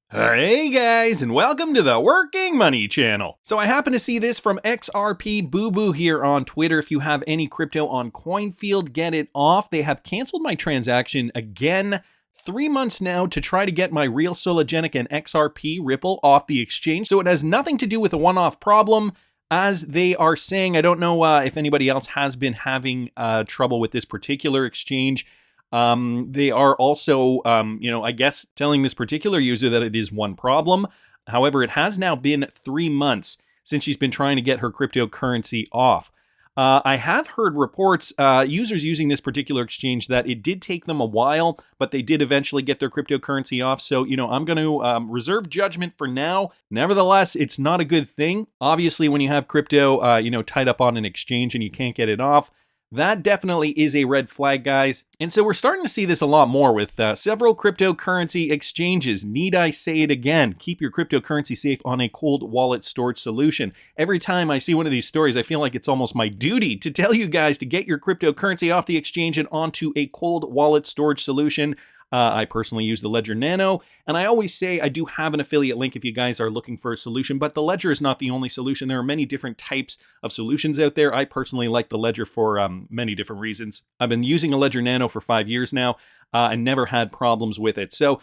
Hey guys, and welcome to the Working Money channel. So I happen to see this from XRP Boo Boo here on Twitter. If you have any crypto on Coinfield, get it off. They have canceled my transaction again, 3 months now, to try to get my Real Sologenic and XRP Ripple off the exchange. So it has nothing to do with a one-off problem, as they are saying. I don't know if anybody else has been having trouble with this particular exchange. They are also, I guess, telling this particular user that it is one problem. However, it has now been 3 months since she's been trying to get her cryptocurrency off. I have heard reports, users using this particular exchange, that it did take them a while, but they did eventually get their cryptocurrency off. So, I'm going to reserve judgment for now. Nevertheless, it's not a good thing. Obviously, when you have crypto, tied up on an exchange and you can't get it off, that definitely is a red flag, guys. And so we're starting to see this a lot more with several cryptocurrency exchanges. Need I say it again? Keep your cryptocurrency safe on a cold wallet storage solution. Every time I see one of these stories, I feel like it's almost my duty to tell you guys to get your cryptocurrency off the exchange and onto a cold wallet storage solution. I personally use the Ledger Nano, and I always say I do have an affiliate link if you guys are looking for a solution, but the Ledger is not the only solution. There are many different types of solutions out there. I personally like the Ledger for many different reasons. I've been using a Ledger Nano for 5 years now and never had problems with it. So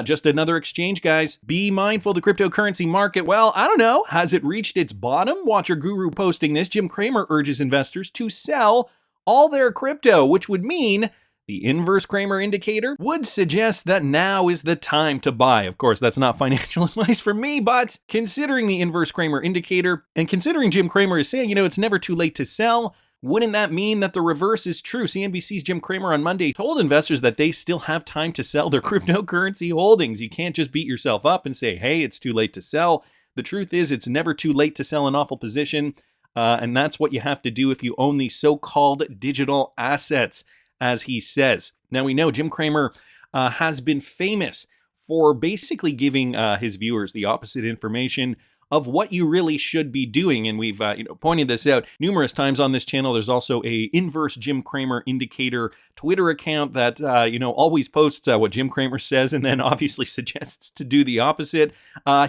just another exchange, guys. Be mindful of the cryptocurrency market. Well, I don't know. Has it reached its bottom? Watcher Guru posting this. Jim Cramer urges investors to sell all their crypto, which would mean the inverse Cramer indicator would suggest that now is the time to buy. Of course, that's not financial advice from me, but considering the inverse Cramer indicator and considering Jim Cramer is saying, it's never too late to sell, wouldn't that mean that the reverse is true? CNBC's Jim Cramer on Monday told investors that they still have time to sell their cryptocurrency holdings. You can't just beat yourself up and say, hey, it's too late to sell. The truth is, it's never too late to sell an awful position. And that's what you have to do if you own these so-called digital assets, as he says. Now, we know Jim Cramer has been famous for basically giving his viewers the opposite information of what you really should be doing. And we've pointed this out numerous times on this channel. There's also a inverse Jim Cramer indicator Twitter account that, always posts what Jim Cramer says and then obviously suggests to do the opposite.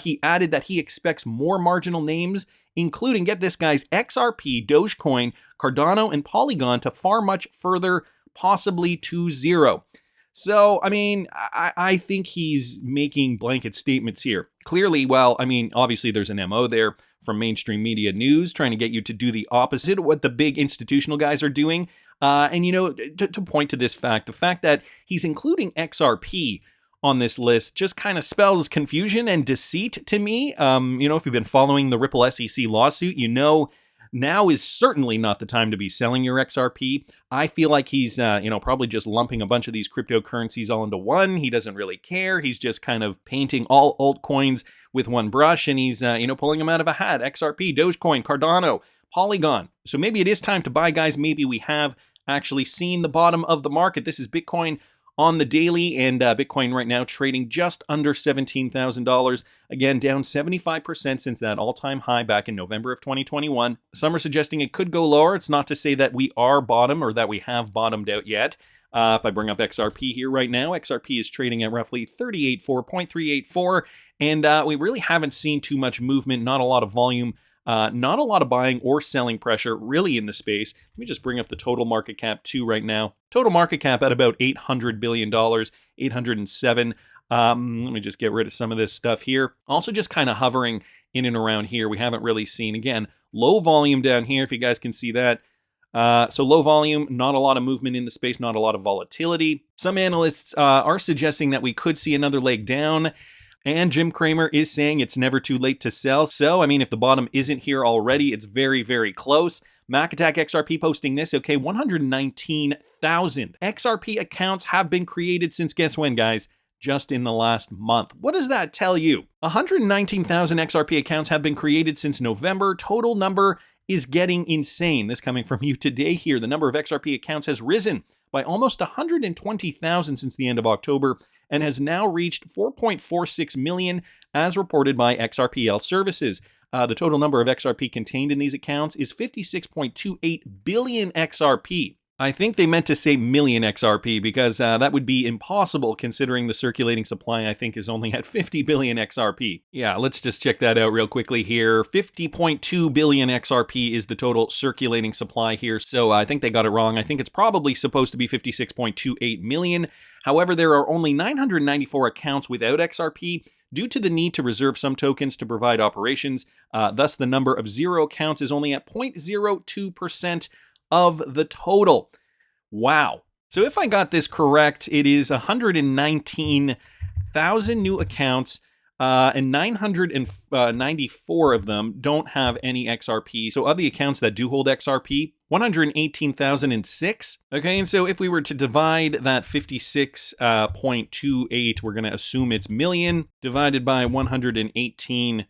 He added that he expects more marginal names, including, get this, guys, XRP, Dogecoin, Cardano, and Polygon, to far much further, possibly to zero. So, I think he's making blanket statements here. Clearly, obviously there's an MO there from mainstream media news trying to get you to do the opposite of what the big institutional guys are doing. To point to this fact, the fact that he's including XRP on this list just kind of spells confusion and deceit to me. If you've been following the Ripple SEC lawsuit, now is certainly not the time to be selling your XRP. I feel like he's, probably just lumping a bunch of these cryptocurrencies all into one. He doesn't really care. He's just kind of painting all altcoins with one brush, and he's, pulling them out of a hat. XRP, Dogecoin, Cardano, Polygon. So maybe it is time to buy, guys. Maybe we have actually seen the bottom of the market. This is Bitcoin on the daily, and Bitcoin right now trading just under $17,000. Again, down 75% since that all-time high back in November of 2021. Some are suggesting it could go lower. It's not to say that we are bottom or that we have bottomed out yet. If I bring up XRP here right now, XRP is trading at roughly 0.384, and we really haven't seen too much movement, not a lot of volume. Not a lot of buying or selling pressure really in the space. Let me just bring up the total market cap too right now. Total market cap at about $800 billion, 807. Let me just get rid of some of this stuff here. Also just kind of hovering in and around here. We haven't really seen, again, low volume down here, if you guys can see that. So low volume, not a lot of movement in the space, not a lot of volatility. Some analysts are suggesting that we could see another leg down. And Jim Cramer is saying it's never too late to sell. So, if the bottom isn't here already, it's very, very close. Mac Attack XRP posting this. Okay, 119,000 XRP accounts have been created since, guess when, guys? Just in the last month. What does that tell you? 119,000 XRP accounts have been created since November. Total number is getting insane. This coming from you today here. The number of XRP accounts has risen by almost 120,000 since the end of October and has now reached 4.46 million as reported by XRPL Services. The total number of XRP contained in these accounts is 56.28 billion XRP. I think they meant to say million XRP because that would be impossible considering the circulating supply, I think, is only at 50 billion XRP. Yeah, let's just check that out real quickly here. 50.2 billion XRP is the total circulating supply here. So I think they got it wrong. I think it's probably supposed to be 56.28 million. However, there are only 994 accounts without XRP due to the need to reserve some tokens to provide operations. Thus, the number of zero accounts is only at 0.02% of the total. Wow. So if I got this correct, it is 119,000 new accounts, and 994 of them don't have any XRP. So of the accounts that do hold XRP, 118,006. Okay, and so if we were to divide that 56.28, we're going to assume it's million, divided by 118.6.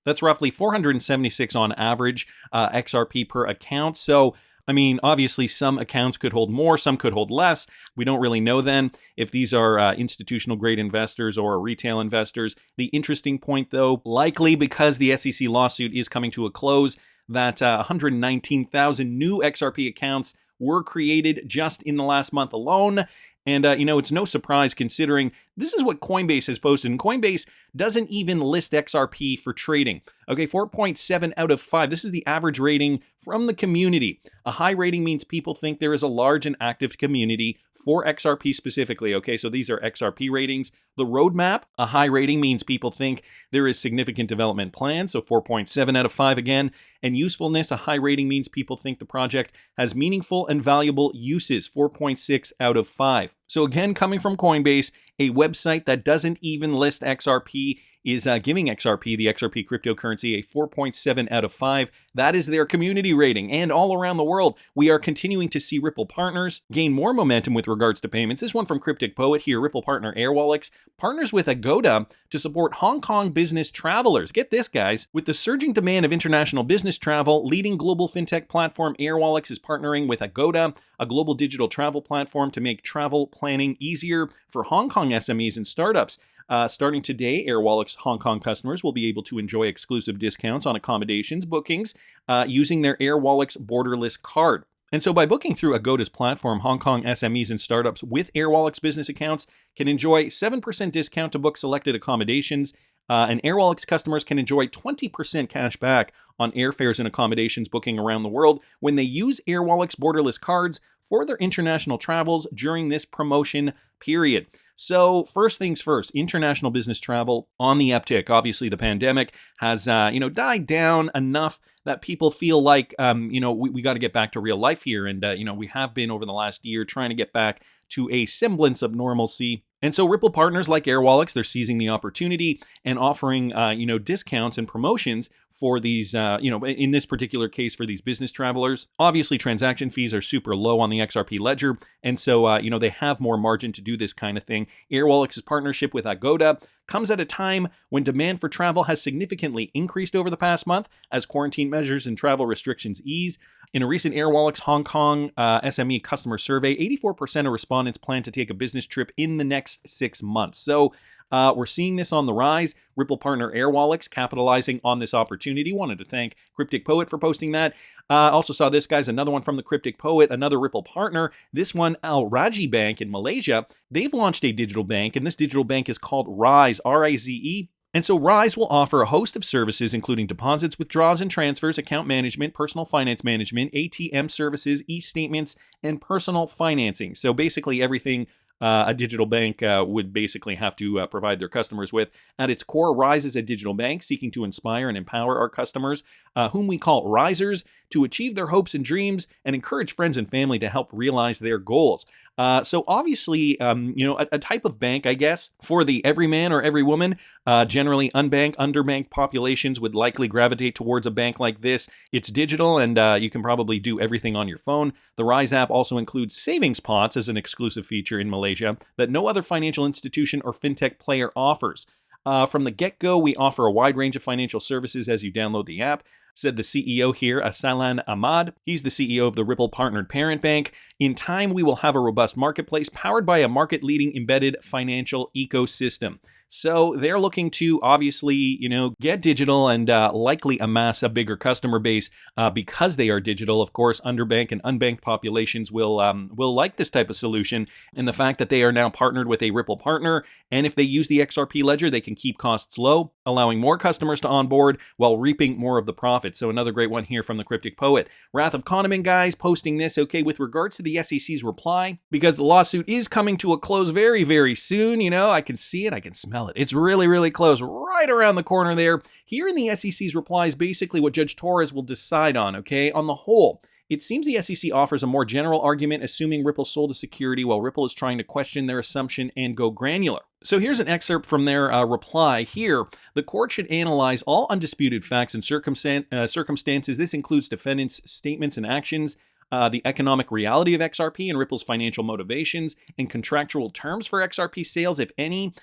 That's roughly 476 on average XRP per account. So, I mean, obviously some accounts could hold more, some could hold less. We don't really know then if these are institutional grade investors or retail investors. The interesting point though, likely because the SEC lawsuit is coming to a close, that 119,000 new XRP accounts were created just in the last month alone. And, it's no surprise considering this is what Coinbase has posted. And Coinbase doesn't even list XRP for trading. Okay, 4.7 out of 5. This is the average rating from the community. A high rating means people think there is a large and active community for XRP specifically. Okay, so these are XRP ratings. The roadmap, a high rating means people think there is significant development planned. So 4.7 out of 5 again. And usefulness, a high rating means people think the project has meaningful and valuable uses. 4.6 out of 5. So again, coming from Coinbase, a website that doesn't even list XRP is giving XRP, the XRP cryptocurrency, a 4.7 out of 5. That is their community rating. And all around the world, we are continuing to see Ripple partners gain more momentum with regards to payments. This one from Cryptic Poet here, Ripple partner Airwallex partners with Agoda to support Hong Kong business travelers. Get this, guys. With the surging demand of international business travel, leading global fintech platform Airwallex is partnering with Agoda, a global digital travel platform, to make travel planning easier for Hong Kong SMEs and startups. Starting today, Airwallex Hong Kong customers will be able to enjoy exclusive discounts on accommodations bookings using their Airwallex borderless card. And so by booking through Agoda's platform, Hong Kong SMEs and startups with Airwallex business accounts can enjoy 7% discount to book selected accommodations, and Airwallex customers can enjoy 20% cash back on airfares and accommodations booking around the world when they use Airwallex borderless cards for their international travels during this promotion period. So first things first, international business travel on the uptick. Obviously, the pandemic has, died down enough that people feel like, we got to get back to real life here. And, we have been over the last year trying to get back to a semblance of normalcy. And so Ripple partners like Airwallex, they're seizing the opportunity and offering, discounts and promotions for these, in this particular case for these business travelers. Obviously, transaction fees are super low on the XRP ledger. And so, they have more margin to do this kind of thing. Airwallex's partnership with Agoda comes at a time when demand for travel has significantly increased over the past month as quarantine measures and travel restrictions ease. In a recent Airwallex Hong Kong SME customer survey, 84% of respondents plan to take a business trip in the next 6 months. So we're seeing this on the rise. Ripple partner Airwallex capitalizing on this opportunity. Wanted to thank Cryptic Poet for posting that. Also saw this, guys, another one from the Cryptic Poet, another Ripple partner. This one, Al Rajhi Bank in Malaysia. They've launched a digital bank, and this digital bank is called Rise, R-I-Z-E. And so Rise will offer a host of services, including deposits, withdrawals and transfers, account management, personal finance management, ATM services, e-statements, and personal financing. So basically everything a digital bank would basically have to provide their customers with. At its core, Rise is a digital bank seeking to inspire and empower our customers, whom we call risers, to achieve their hopes and dreams and encourage friends and family to help realize their goals. So obviously, a type of bank, I guess, for the everyman or every woman. Generally, unbanked, underbanked populations would likely gravitate towards a bank like this. It's digital, and you can probably do everything on your phone. The Rise app also includes savings pots as an exclusive feature in Malaysia that no other financial institution or fintech player offers. From the get-go, we offer a wide range of financial services as you download the app. said the CEO here, Salan Ahmad. He's the CEO of the Ripple partnered parent bank. In time, we will have a robust marketplace powered by a market-leading embedded financial ecosystem. So they're looking to obviously, get digital and likely amass a bigger customer base because they are digital. Of course, underbanked and unbanked populations will like this type of solution. And the fact that they are now partnered with a Ripple partner, and if they use the XRP ledger, they can keep costs low, allowing more customers to onboard while reaping more of the profit. So another great one here from the Cryptic Poet. Wrath of Kahneman, guys, posting this. Okay, with regards to the SEC's reply, because the lawsuit is coming to a close very, very soon. I can see it. I can smell it. It's really, really close, right around the corner there. Here in the SEC's reply is basically what Judge Torres will decide on, okay? On the whole, it seems the SEC offers a more general argument, assuming Ripple sold a security while Ripple is trying to question their assumption and go granular. So here's an excerpt from their reply here. The court should analyze all undisputed facts and circumstances. This includes defendants' statements and actions, the economic reality of XRP and Ripple's financial motivations, and contractual terms for XRP sales, if any,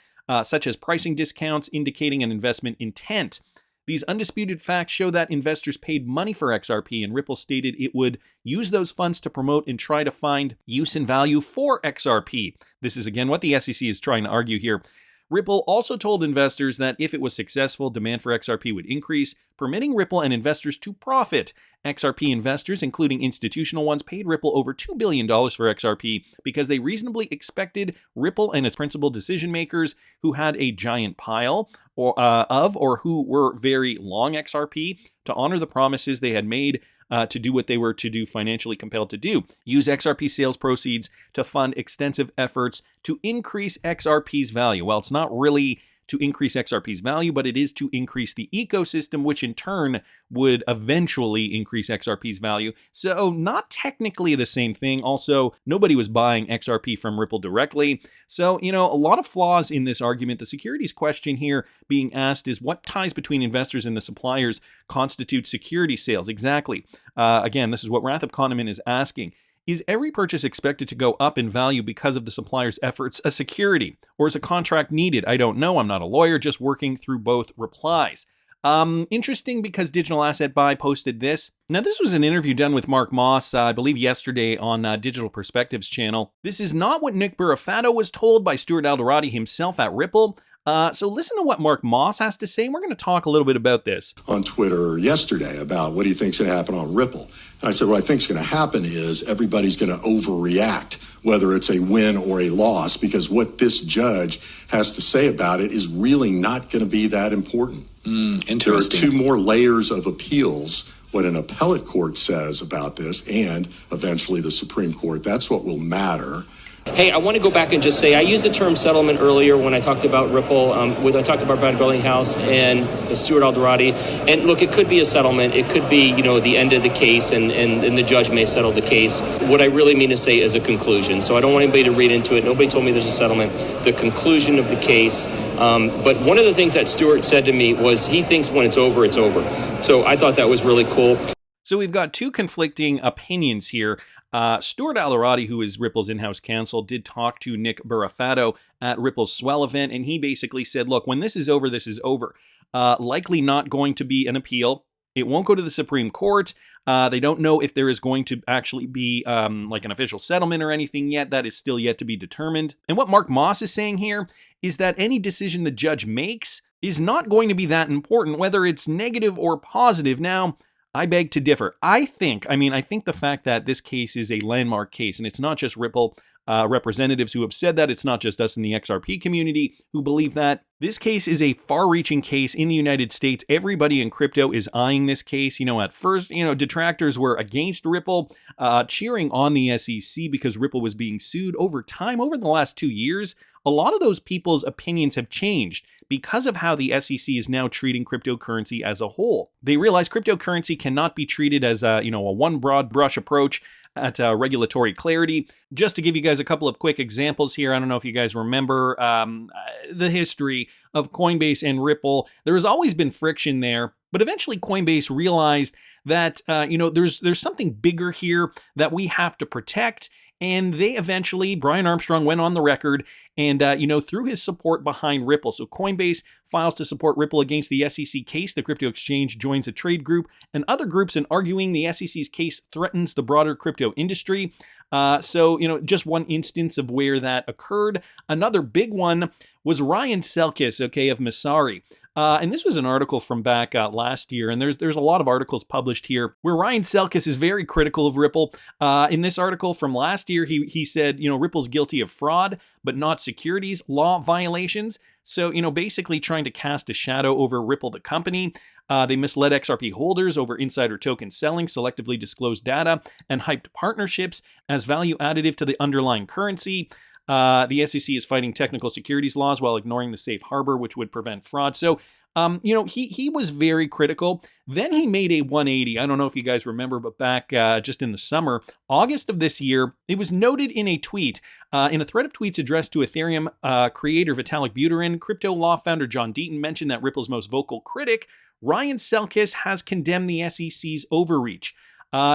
such as pricing discounts indicating an investment intent. These undisputed facts show that investors paid money for XRP, and Ripple stated it would use those funds to promote and try to find use and value for XRP. This is again what the SEC is trying to argue here. Ripple also told investors that if it was successful, demand for XRP would increase, permitting Ripple and investors to profit. XRP investors, including institutional ones, paid Ripple over $2 billion for XRP because they reasonably expected Ripple and its principal decision makers, who had a giant pile or who were very long XRP, to honor the promises they had made to do what they were to do, financially compelled to do. Use XRP sales proceeds to fund extensive efforts to increase XRP's value. Well, it's not really to increase XRP's value, but it is to increase the ecosystem, which in turn would eventually increase XRP's value. So not technically the same thing. Also, nobody was buying XRP from Ripple directly. So, a lot of flaws in this argument. The securities question here being asked is what ties between investors and the suppliers constitute security sales? Exactly. Again, this is what Wrath of Kahneman is asking. Is every purchase expected to go up in value because of the supplier's efforts a security? Or is a contract needed? I don't know. I'm not a lawyer, just working through both replies. Interesting because Digital Asset Buy posted this. Now, this was an interview done with Mark Moss, I believe yesterday on Digital Perspectives channel. This is not what Nick Burafato was told by Stuart Alderoty himself at Ripple. So listen to what Mark Moss has to say. We're going to talk a little bit about this. On Twitter yesterday about what do you think is going to happen on Ripple? And I said, what I think is going to happen is everybody's going to overreact, whether it's a win or a loss, because what this judge has to say about it is really not going to be that important. Interesting. There are two more layers of appeals, what an appellate court says about this and eventually the Supreme Court. That's what will matter. Hey, I want to go back and just say I used the term settlement earlier when I talked about Ripple, when I talked about Brad Bellinghouse and Stuart Alderoty. And look, it could be a settlement. It could be, the end of the case and the judge may settle the case. What I really mean to say is a conclusion. So I don't want anybody to read into it. Nobody told me there's a settlement. The conclusion of the case. But one of the things that Stuart said to me was he thinks when it's over, it's over. So I thought that was really cool. So we've got two conflicting opinions here. Stuart Alderoty, who is Ripple's in-house counsel, did talk to Nick Burafato at Ripple's Swell event, and he basically said, look, when this is over, this is over. Likely not going to be an appeal. It won't go to the Supreme Court. They don't know if there is going to actually be like an official settlement or anything yet. That is still yet to be determined. And what Mark Moss is saying here is that any decision the judge makes is not going to be that important, whether it's negative or positive. Now, I beg to differ. I think the fact that this case is a landmark case, and it's not just Ripple representatives who have said that, it's not just us in the XRP community who believe that. This case is a far-reaching case in the United States. Everybody in crypto is eyeing this case. At first, detractors were against Ripple, cheering on the SEC because Ripple was being sued. Over time, over the last 2 years, a lot of those people's opinions have changed because of how the SEC is now treating cryptocurrency as a whole. They realize cryptocurrency cannot be treated as a one broad brush approach at regulatory clarity. Just to give you guys a couple of quick examples here, I don't know if you guys remember the history of Coinbase and Ripple. There has always been friction there But eventually Coinbase realized that, there's something bigger here that we have to protect. And they eventually, Brian Armstrong went on the record and, threw his support behind Ripple. So Coinbase files to support Ripple against the SEC case. The crypto exchange joins a trade group and other groups in arguing the SEC's case threatens the broader crypto industry. Just one instance of where that occurred. Another big one was Ryan Selkis, of Messari. And this was an article from back last year, and there's a lot of articles published here where Ryan Selkis is very critical of Ripple. In this article from last year, he said, Ripple's guilty of fraud, but not securities law violations. So, basically trying to cast a shadow over Ripple, the company. They misled XRP holders over insider token selling, selectively disclosed data, and hyped partnerships as value additive to the underlying currency. The SEC is fighting technical securities laws while ignoring the safe harbor, which would prevent fraud. So, he was very critical. Then he made a 180. I don't know if you guys remember, but back just in the summer, August of this year, it was noted in a tweet, in a thread of tweets addressed to Ethereum creator Vitalik Buterin, crypto law founder John Deaton mentioned that Ripple's most vocal critic, Ryan Selkis, has condemned the SEC's overreach.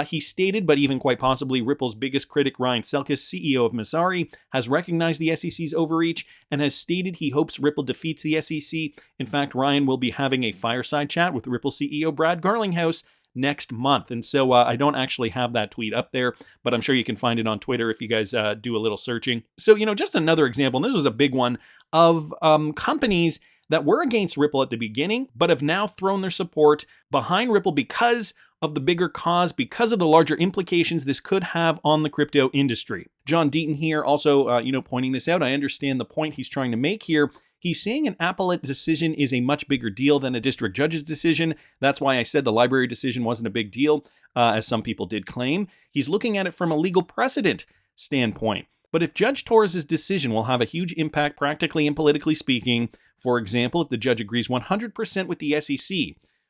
He stated, but even quite possibly Ripple's biggest critic, Ryan Selkis, CEO of Messari, has recognized the SEC's overreach and has stated he hopes Ripple defeats the SEC. In fact, Ryan will be having a fireside chat with Ripple CEO Brad Garlinghouse next month. And so I don't actually have that tweet up there, but I'm sure you can find it on Twitter if you guys do a little searching. So, just another example, and this was a big one, of companies that were against Ripple at the beginning, but have now thrown their support behind Ripple because of the bigger cause, because of the larger implications this could have on the crypto industry. John Deaton here also, pointing this out. I understand the point he's trying to make here. He's saying an appellate decision is a much bigger deal than a district judge's decision. That's why I said the library decision wasn't a big deal, as some people did claim. He's looking at it from a legal precedent standpoint. But if Judge Torres' decision will have a huge impact practically and politically speaking, for example, if the judge agrees 100% with the SEC,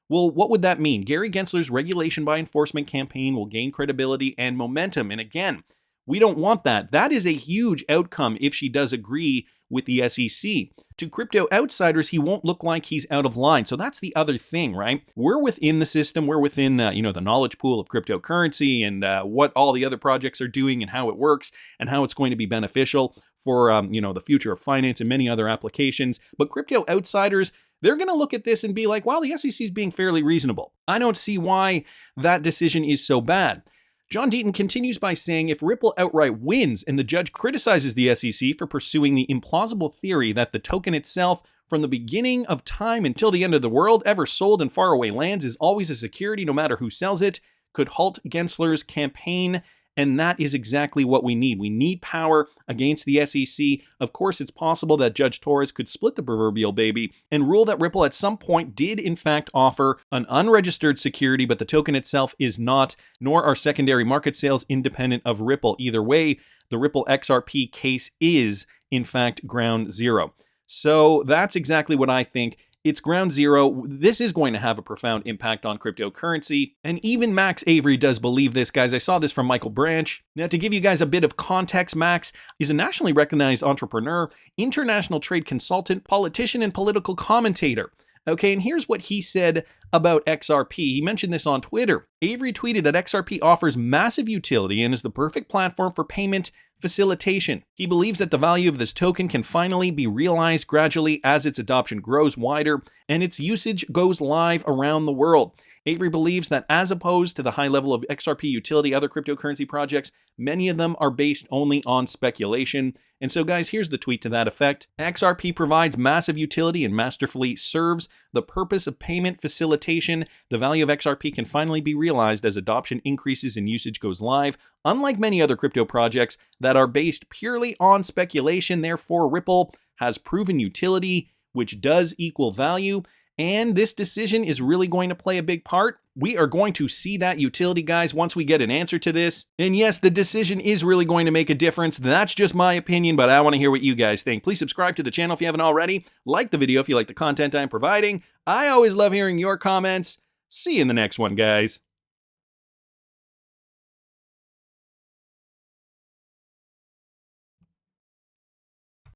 well, what would that mean? Gary Gensler's regulation by enforcement campaign will gain credibility and momentum. And again, we don't want that. That is a huge outcome if she does agree with the SEC. To crypto outsiders, he won't look like he's out of line. So that's the other thing, right? We're within the system. We're within, the knowledge pool of cryptocurrency and what all the other projects are doing and how it works and how it's going to be beneficial for, the future of finance and many other applications. But crypto outsiders, they're going to look at this and be like, wow, the SEC is being fairly reasonable. I don't see why that decision is so bad. John Deaton continues by saying if Ripple outright wins and the judge criticizes the SEC for pursuing the implausible theory that the token itself, from the beginning of time until the end of the world, ever sold in faraway lands, is always a security no matter who sells it, could halt Gensler's campaign. And that is exactly what we need. We need power against the SEC. Of course, it's possible that Judge Torres could split the proverbial baby and rule that Ripple at some point did in fact offer an unregistered security, but the token itself is not, nor are secondary market sales independent of Ripple. Either way, the Ripple XRP case is in fact ground zero. So that's exactly what I think. It's ground zero. This is going to have a profound impact on cryptocurrency. And even Max Avery does believe this, guys. I saw this from Michael Branch. Now, to give you guys a bit of context, Max is a nationally recognized entrepreneur, international trade consultant, politician, and political commentator. Okay, and here's what he said about XRP. He mentioned this on Twitter. Avery tweeted that XRP offers massive utility and is the perfect platform for payment facilitation. He believes that the value of this token can finally be realized gradually as its adoption grows wider and its usage goes live around the world. Avery believes that as opposed to the high level of XRP utility, other cryptocurrency projects, many of them are based only on speculation. And so guys, here's the tweet to that effect. XRP provides massive utility and masterfully serves the purpose of payment facilitation. The value of XRP can finally be realized as adoption increases and usage goes live. Unlike many other crypto projects that are based purely on speculation, therefore Ripple has proven utility, which does equal value. And this decision is really going to play a big part. We are going to see that utility, guys, once we get an answer to this. And yes, the decision is really going to make a difference. That's just my opinion, but I want to hear what you guys think. Please subscribe to the channel if you haven't already. Like the video if you like the content I'm providing. I always love hearing your comments. See you in the next one, guys.